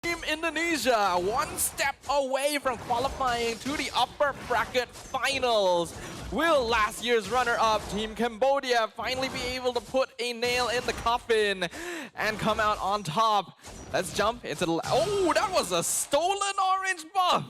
Team Indonesia, one step away from qualifying to the upper bracket finals. Will last year's runner-up, Team Cambodia, finally be able to put a nail in the coffin and come out on top? Let's jump into the... Oh, that was a stolen orange buff!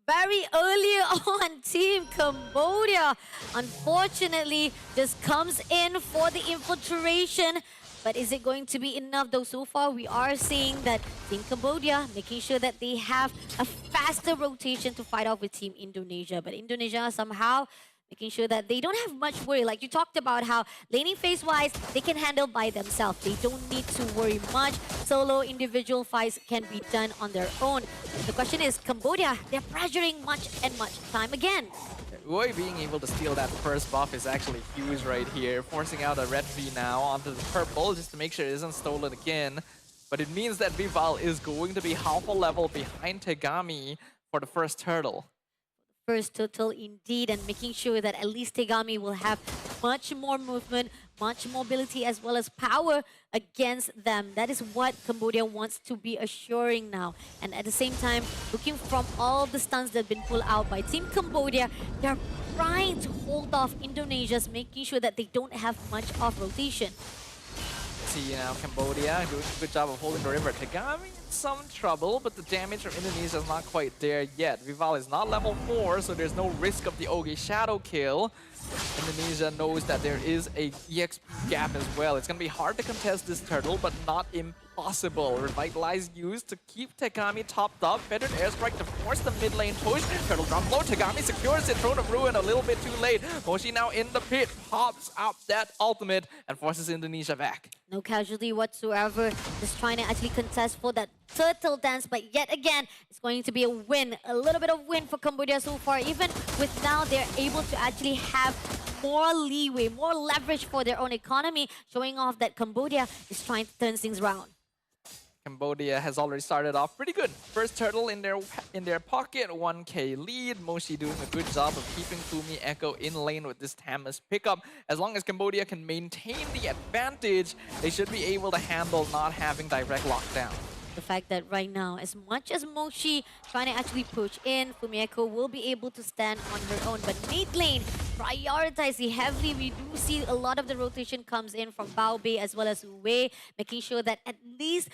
Very early on, Team Cambodia, unfortunately, just comes in for the infiltration. But is it going to be enough though? So far, we are seeing that Team Cambodia making sure that they have a faster rotation to fight off with Team Indonesia. But Indonesia somehow making sure that they don't have much worry. Like you talked about how laning phase-wise, they can handle by themselves. They don't need to worry much. Solo individual fights can be done on their own. The question is, Cambodia, they're pressuring much and much time again. Uwe being able to steal that first buff is actually huge right here, forcing out a red V now onto the purple just to make sure it isn't stolen again. But it means that Vival is going to be half a level behind Tegami for the first turtle. First turtle indeed, and making sure that at least Tegami will have much more movement, much mobility as well as power against them. That is what Cambodia wants to be assuring now. And at the same time, looking from all the stuns that have been pulled out by Team Cambodia, they're trying to hold off Indonesia's, making sure that they don't have much off rotation. See now, Cambodia doing a good job of holding the river. Tegami in some trouble, but the damage from Indonesia is not quite there yet. Vival is not level 4, so there's no risk of the Ogi shadow kill. Indonesia knows that there is a EXP gap as well. It's going to be hard to contest this turtle, but not impossible. Revitalize used to keep Tegami topped up. Feathered airstrike to force the mid lane push. Turtle drop low. Tegami secures it. Throne of Ruin a little bit too late. Moshi now in the pit. Pops out that ultimate and forces Indonesia back. No casualty whatsoever. Just trying to actually contest for that turtle dance. But yet again, it's going to be a win. A little bit of win for Cambodia so far. Even with now, they're able to actually have more leeway, more leverage for their own economy, showing off that Cambodia is trying to turn things around. Cambodia has already started off pretty good. First turtle in their pocket, 1k lead. Moshi doing a good job of keeping Fumi Echo in lane with this Tamus pickup. As long as Cambodia can maintain the advantage, they should be able to handle not having direct lockdown. The fact that right now, as much as Moshi trying to actually push in, Fumieko will be able to stand on her own. But mid lane, prioritizing heavily. We do see a lot of the rotation comes in from Baobei as well as Uwe, making sure that at least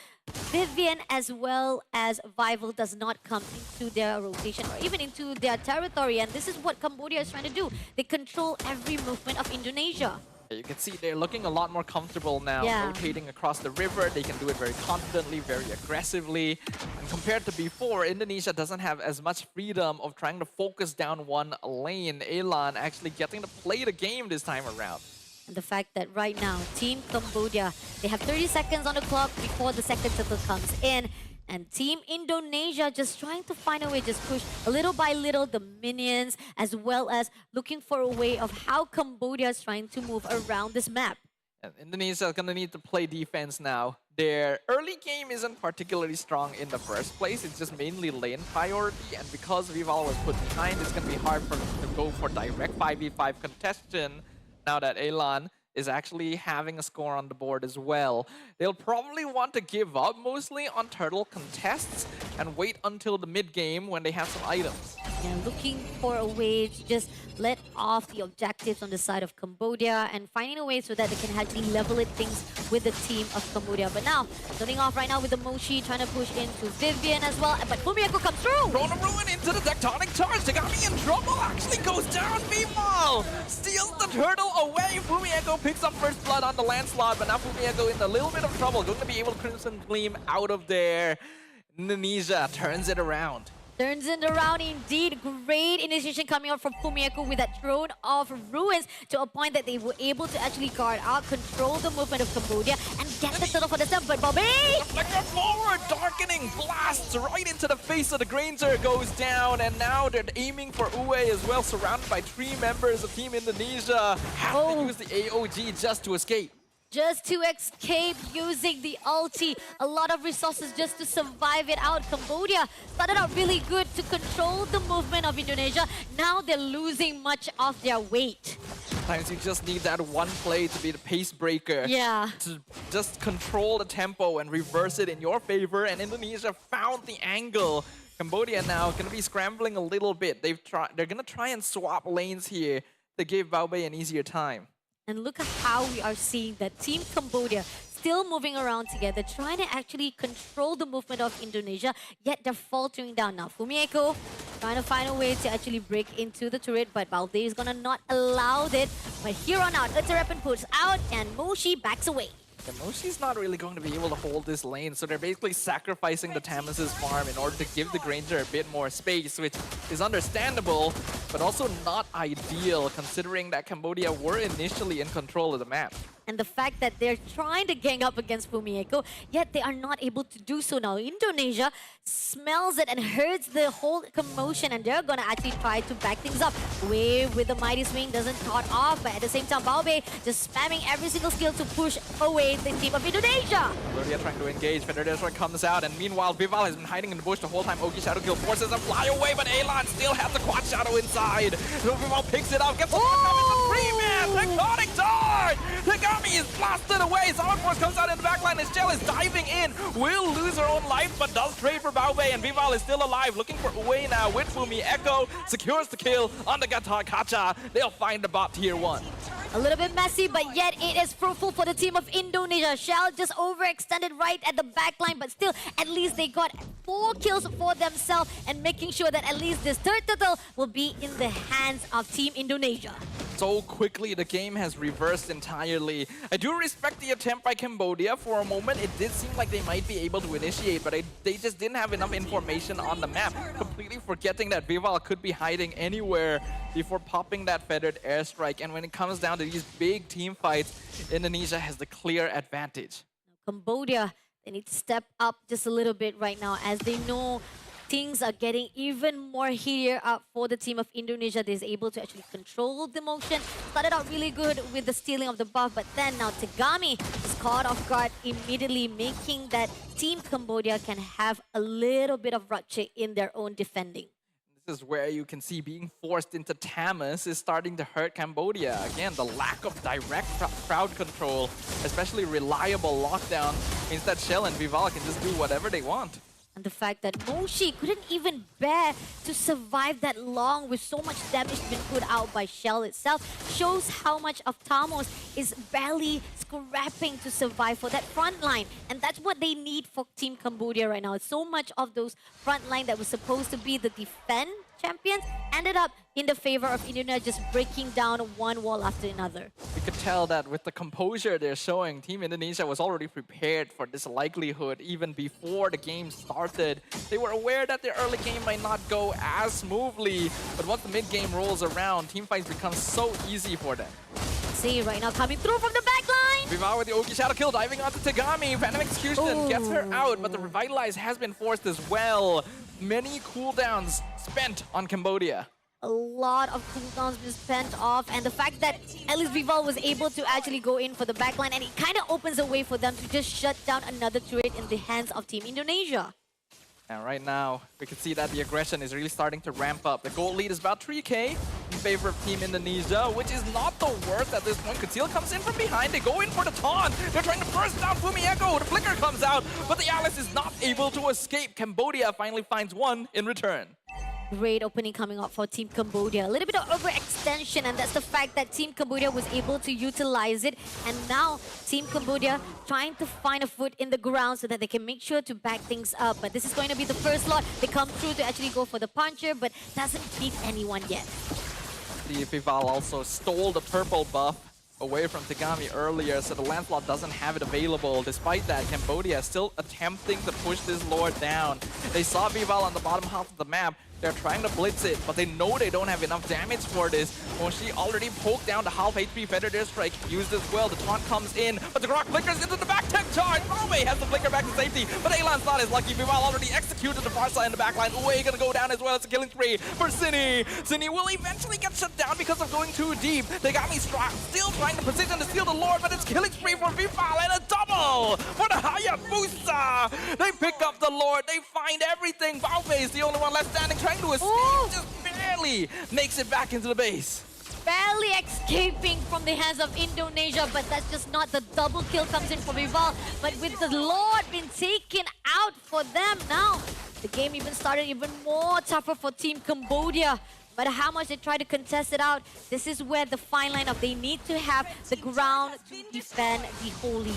Vivian as well as Vival does not come into their rotation or even into their territory. And this is what Cambodia is trying to do. They control every movement of Indonesia. You can see they're looking a lot more comfortable now, rotating across the river. They can do it very confidently, very aggressively. And compared to before, Indonesia doesn't have as much freedom of trying to focus down one lane. Elan actually getting to play the game this time around. And the fact that right now, Team Cambodia, they have 30 seconds on the clock before the second turtle comes in. And Team Indonesia just trying to find a way, just push a little by little the minions, as well as looking for a way of how Cambodia is trying to move around this map. And Indonesia is going to need to play defense now. Their early game isn't particularly strong in the first place. It's just mainly lane priority. And because Vival was put behind, it's going to be hard for them to go for direct 5v5 contestation now that Elan is actually having a score on the board as well. They'll probably want to give up mostly on turtle contests and wait until the mid-game when they have some items. Yeah, looking for a way to just let off the objectives on the side of Cambodia and finding a way so that they can actually level it things with the team of Cambodia. But now, starting off right now with the Moshi trying to push into Vivian as well. But Fumieko comes through! Throne of Ruin into the tectonic charge. Tegami in trouble, actually goes down. Meanwhile, steals the turtle away. Fumieko picks up first blood on the landslide, but now Fumieko in a little bit of trouble. Going to be able to Crimson Gleam out of there. Indonesia turns it around. Turns it around indeed. Great initiation coming out from Fumieko with that Throne of Ruins to a point that they were able to actually guard out, control the movement of Cambodia, and get the turtle for the step. But Bobby! Deflector forward, darkening blasts right into the face of the Granger, goes down, and now they're aiming for Uwe as well, surrounded by 3 members of Team Indonesia. Have to use the AOG just to escape. just to escape using the ulti. A lot of resources just to survive it out. Cambodia started out really good to control the movement of Indonesia. Now they're losing much of their weight. Sometimes you just need that one play to be the pace breaker. Yeah. To just control the tempo and reverse it in your favor. And Indonesia found the angle. Cambodia now going to be scrambling a little bit. They're going to try and swap lanes here to give MlBB an easier time. And look at how we are seeing that Team Cambodia still moving around together, trying to actually control the movement of Indonesia, yet they're faltering down now. Fumieko trying to find a way to actually break into the turret, but MlBB is gonna not allow it. But here on out, Uttarapan puts out and Moshi backs away. And Moshi's not really going to be able to hold this lane, so they're basically sacrificing the Tamus's farm in order to give the Granger a bit more space, which is understandable, but also not ideal considering that Cambodia were initially in control of the map. And the fact that they're trying to gang up against Fumieko, yet they are not able to do so now. Indonesia smells it and hears the whole commotion, and they're gonna actually try to back things up. Wave with the mighty swing doesn't cut off, but at the same time, MlBB just spamming every single skill to push away the team of Indonesia. Cambodia trying to engage, Federation comes out, and meanwhile, Vival has been hiding in the bush the whole time. Oki Shadow Kill forces a fly away, but Elan still has the Quad Shadow inside. So Vival picks it up, gets the tectonic dart! Tegami is blasted away. Solid Force comes out in the backline. His shell is diving in. Will lose her own life, but does trade for MlBB, and Vival is still alive. Looking for Uwe now with Fumieko. Secures the kill on the Kacha. They'll find the bot tier 1. A little bit messy, but yet it is fruitful for the team of Indonesia. Shell just overextended right at the backline, but still, at least they got 4 kills for themselves and making sure that at least this third title will be in the hands of Team Indonesia. So quickly, the game has reversed entirely. I do respect the attempt by Cambodia. For a moment, it did seem like they might be able to initiate, but they just didn't have enough information on the map, completely forgetting that Vival could be hiding anywhere before popping that feathered airstrike. And when it comes down to these big team fights, Indonesia has the clear advantage. Cambodia, they need to step up just a little bit right now, as they know things are getting even more heated up for the team of Indonesia. They're able to actually control the motion. Started out really good with the stealing of the buff, but then now Tegami is caught off guard immediately, making that Team Cambodia can have a little bit of rupture in their own defending. This is where you can see being forced into Tamus is starting to hurt Cambodia. Again, the lack of direct crowd control, especially reliable lockdown, means that Shell and Vival can just do whatever they want. And the fact that Moshi couldn't even bear to survive that long with so much damage being put out by Shell itself shows how much of Tamos is barely scrapping to survive for that front line. And that's what they need for Team Cambodia right now. So much of those front line that was supposed to be the defend champions ended up in the favor of Indonesia, just breaking down one wall after another. You could tell that with the composure they're showing, Team Indonesia was already prepared for this likelihood even before the game started. They were aware that the early game might not go as smoothly, but once the mid-game rolls around, team fights become so easy for them. See, right now coming through from the back line. Vival with the Oki Shadow Kill, diving onto Tegami. Phantom Execution gets her out, but the Revitalize has been forced as well. Many cooldowns spent on Cambodia. A lot of cooldowns been spent off, and the fact that at least Vival was able to actually go in for the backline, and it kind of opens a way for them to just shut down another turret in the hands of Team Indonesia. And right now, we can see that the aggression is really starting to ramp up. The gold lead is about 3k in favor of Team Indonesia, which is not the worst at this point. Conceal comes in from behind. They go in for the taunt. They're trying to burst down Fumieko. The flicker comes out, but the Alice is not able to escape. Cambodia finally finds one in return. Great opening coming up for Team Cambodia. A little bit of overextension, and that's the fact that Team Cambodia was able to utilize it. And now Team Cambodia trying to find a foot in the ground so that they can make sure to back things up. But this is going to be the first lot. They come through to actually go for the puncher, but doesn't beat anyone yet. The Vival also stole the purple buff away from Tegami earlier, so the Lancelot doesn't have it available. Despite that, Cambodia is still attempting to push this Lord down. They saw Vival on the bottom half of the map, They're trying to blitz it, but they know they don't have enough damage for this. Moshi already poked down the half HP Feather Dare Strike, used as well. The taunt comes in, but the Grok flickers into the back tech charge. Uwe has the flicker back to safety, but Elan's not as lucky. Vival already executed the far side in the backline. Uwe gonna go down as well. It's a killing spree for Cine. Cine will eventually get shut down because of going too deep. They got me still trying to position to steal the Lord, but it's killing spree for Vival and a double for the Hayabusa. They pick up the Lord. They find everything. Uwe is the only one left standing, trying to escape. Just barely makes it back into the base. Barely escaping from the hands of Indonesia, but that's just not the double kill comes in for Vival. But with the Lord being taken out for them now, the game even started even more tougher for Team Cambodia. No matter how much they try to contest it out, this is where the fine line of they need to have the ground to defend the whole league.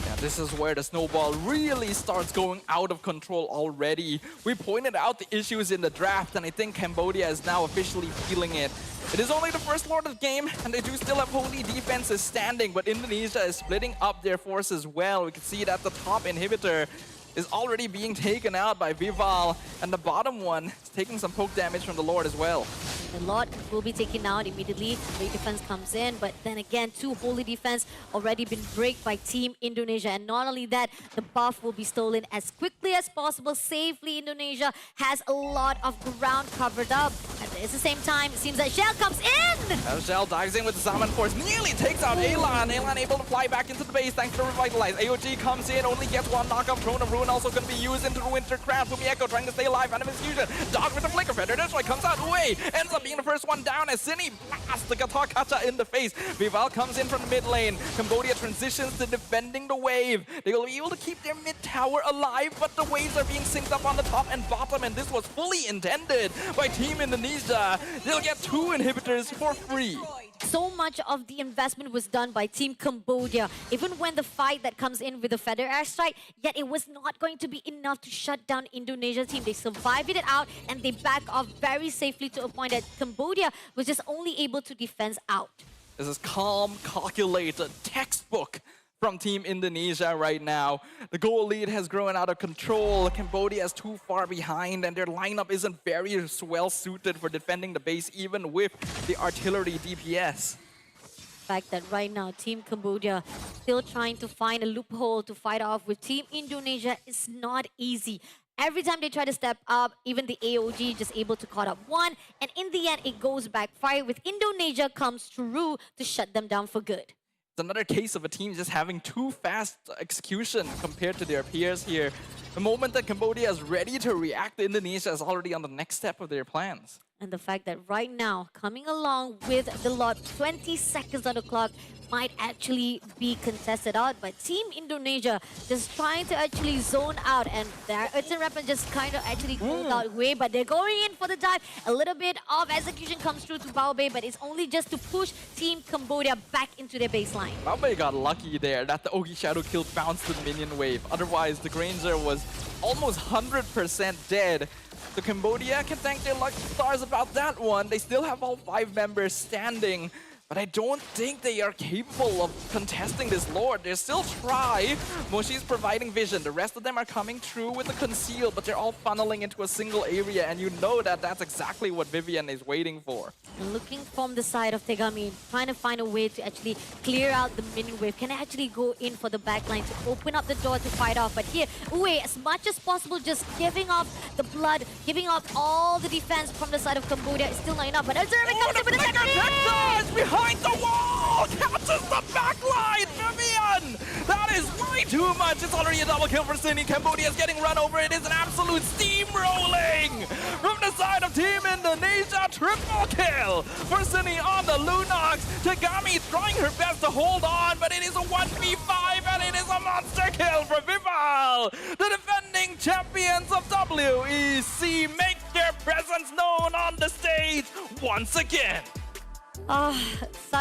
Yeah, this is where the snowball really starts going out of control already. We pointed out the issues in the draft, and I think Cambodia is now officially feeling it. It is only the first Lord of the game, and they do still have holy defenses standing, but Indonesia is splitting up their forces well. We can see that the top inhibitor is already being taken out by Vival, and the bottom one is taking some poke damage from the Lord as well. The Lord will be taken out immediately. Great defense comes in, but then again, two holy defense already been break by Team Indonesia. And not only that, the buff will be stolen as quickly as possible. Safely, Indonesia has a lot of ground covered up. At the same time, it seems that Shell comes in! As Shell dives in with the Salmon Force, nearly takes out Elan. Elan able to fly back into the base thanks to Revitalize. AOG comes in, only gets one knockup. Throne of Ruin also going to be used into the Winter Crown. Fumieko trying to stay alive. Animus Fusion. Dog with the flicker. Feather Dare Strike comes out. Uwe ends up being the first one down as Cine blasts the Gator Kacha in the face. Vival comes in from the mid lane. Cambodia transitions to defending the wave. They will be able to keep their mid tower alive, but the waves are being synced up on the top and bottom, and this was fully intended by Team Indonesia. They'll get 2 inhibitors for free. So much of the investment was done by Team Cambodia. Even when the fight that comes in with the Feather Air Strike, yet it was not going to be enough to shut down Indonesia's team. They survived it out and they back off very safely to a point that Cambodia was just only able to defend out. This is calm, calculated, textbook from Team Indonesia right now. The goal lead has grown out of control. Cambodia is too far behind, and their lineup isn't very well suited for defending the base, even with the artillery DPS. The fact that right now Team Cambodia still trying to find a loophole to fight off with Team Indonesia is not easy. Every time they try to step up, even the AOG just able to caught up one, and in the end it goes backfire with Indonesia comes through to shut them down for good. It's another case of a team just having too fast execution compared to their peers here. The moment that Cambodia is ready to react, Indonesia is already on the next step of their plans. And the fact that right now, coming along with the lot, 20 seconds on the clock might actually be contested out by Team Indonesia, just trying to actually zone out, and their Urchin Weapon just kind of actually pulled out way, but they're going in for the dive. A little bit of execution comes through to Baobei, but it's only just to push Team Cambodia back into their baseline. Baobei got lucky there that the Ogi Shadow kill bounced the minion wave. Otherwise, the Granger was almost 100% dead. So Cambodia can thank their lucky stars about that one. They still have all 5 members standing, but I don't think they are capable of contesting this Lord. They still try. Moshi's providing vision. The rest of them are coming through with the conceal, but they're all funneling into a single area, and you know that that's exactly what Vivian is waiting for. And looking from the side of Tegami, trying to find a way to actually clear out the minion wave. Can I actually go in for the backline to open up the door to fight off? But here, Uwe, as much as possible, just giving up the blood, giving up all the defense from the side of Cambodia. It's still not enough, but Azurban comes in with a second hit! Behind the wall! Catches the backline! Vivian! That is way too much! It's already a double kill for Cine. Cambodia is getting run over. It is an absolute steamrolling! From the side of Team Indonesia, triple kill for Cine on the Lunox. Tegami trying her best to hold on, but it is a 1v5 and it is a monster kill for Vival! The defending champions of WEC make their presence known on the stage once again. Such